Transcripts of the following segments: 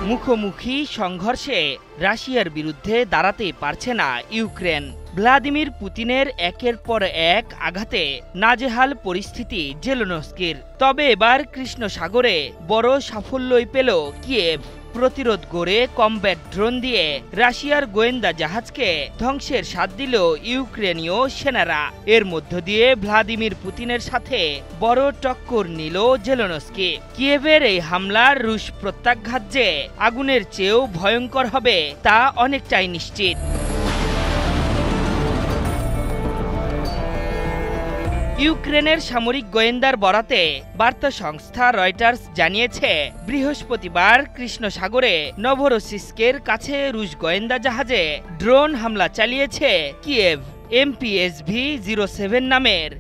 মুখোমুখি সংঘর্ষে রাশিয়ার বিরুদ্ধে দাঁড়াতে পারছে না ইউক্রেন। ভ্লাদিমির পুতিনের একের পর এক আঘাতে নাজেহাল পরিস্থিতি জেলেনস্কির। তবে এবার কৃষ্ণ সাগরে বড় সাফল্যই পেল কিয়েভ। প্রতিরোধ গড়ে কমব্যাট ড্রোন দিয়ে রাশিয়ার গোয়েন্দা জাহাজকে ধ্বংসের স্বাদ দিল ইউক্রেনীয় সেনারা। এর মধ্য দিয়ে ভ্লাদিমির পুতিনের সাথে বড় টক্কর নিল জেলেনস্কি। কিয়েভের এই হামলার রুশ প্রত্যাঘাত যে আগুনের চেয়েও ভয়ঙ্কর হবে তা অনেকটাই নিশ্চিত। ইউক্রেনের সামরিক গোয়েন্দার বরাতে বার্তা সংস্থা রয়টার্স জানিয়েছে, বৃহস্পতিবার কৃষ্ণ সাগরে নভরোসিস্কের কাছে রুশ গোয়েন্দা জাহাজে ড্রোন হামলা চালিয়েছে কিয়েভ। MPSV-07 নামের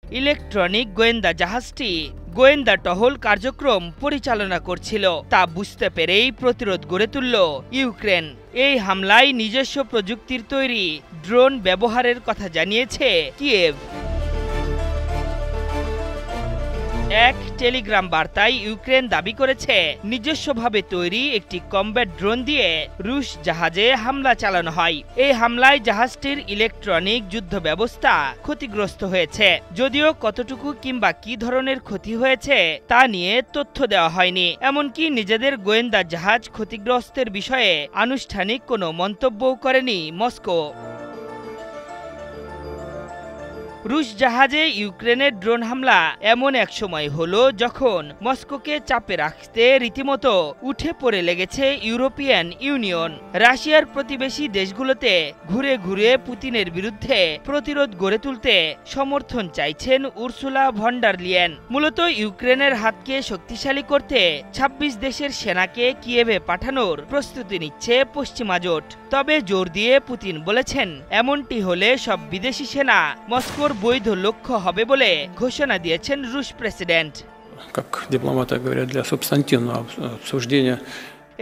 ইলেকট্রনিক গোয়েন্দা জাহাজটি গোয়েন্দা টহল কার্যক্রম পরিচালনা করছিল তা বুঝতে পেরেই প্রতিরোধ গড়ে তুলল ইউক্রেন। এই হামলায় নিজস্ব প্রযুক্তির তৈরি ড্রোন ব্যবহারের কথা জানিয়েছে কিয়েভ। এক টেলিগ্রাম বার্তায় ইউক্রেন দাবি করেছে, নিজস্বভাবে তৈরি একটি কমব্যাট ড্রোন দিয়ে রুশ জাহাজে হামলা চালানো হয়। এই হামলায় জাহাজটির ইলেকট্রনিক যুদ্ধ ব্যবস্থা ক্ষতিগ্রস্ত হয়েছে। যদিও কতটুকু কিংবা কি ধরনের ক্ষতি হয়েছে তা নিয়ে তথ্য দেওয়া হয়নি। এমনকি নিজেদের গোয়েন্দা জাহাজ ক্ষতিগ্রস্তের বিষয়ে আনুষ্ঠানিক কোনো মন্তব্যও করেনি মস্কো। রুশ জাহাজে ইউক্রেনের ড্রোন হামলা এমন এক সময় হলো যখন মস্কোকে চাপে রাখতে রীতিমতো উঠে পড়ে লেগেছে ইউরোপিয়ান ইউনিয়ন। রাশিয়ার প্রতিবেশী দেশগুলোতে ঘুরে ঘুরে পুতিনের বিরুদ্ধে প্রতিরোধ গড়ে তুলতে সমর্থন চাইছেন উর্সুলা ভন ডার লিয়েন। মূলত ইউক্রেনের হাতকে শক্তিশালী করতে ২৬ দেশের সেনাকে কিয়েভে পাঠানোর প্রস্তুতি নিচ্ছে পশ্চিমা জোট। তবে জোর দিয়ে পুতিন বলেছেন, এমনটি হলে সব বিদেশি সেনা মস্কোর বৈধ লক্ষ্য হবে বলে ঘোষণা দিয়েছেন রুশ প্রেসিডেন্ট।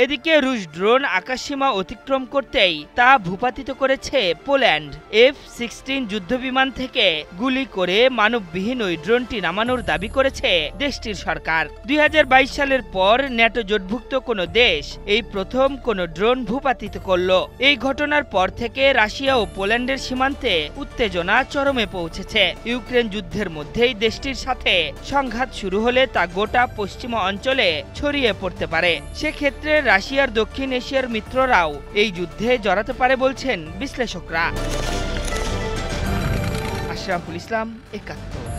এদিকে রুশ ড্রোন আকাশসীমা অতিক্রম করতেই তা ভূপাতিত করেছে পোল্যান্ড। F-16 যুদ্ধবিমান থেকে গুলি করে মানববিহীন ওই ড্রোনটি নামানোর দাবি করেছে দেশটির সরকার। ২০২২ সালের পর ন্যাটো জোটভুক্ত কোনো দেশ এই প্রথম কোনো ড্রোন ভূপাতিত করল। এই ঘটনার পর থেকে রাশিয়া ও পোল্যান্ডের সীমান্তে উত্তেজনা চরমে পৌঁছেছে। ইউক্রেন যুদ্ধের মধ্যেই দেশটির সাথে সংঘাত শুরু হলে তা গোটা পশ্চিমা অঞ্চলে ছড়িয়ে পড়তে পারে। সেক্ষেত্রে রাশিয়ার দক্ষিণ এশিয়ার মিত্ররাও এই যুদ্ধে জড়াতে পারে বলছেন বিশ্লেষকরা। আশরাফুল ইসলাম, একাত্তর।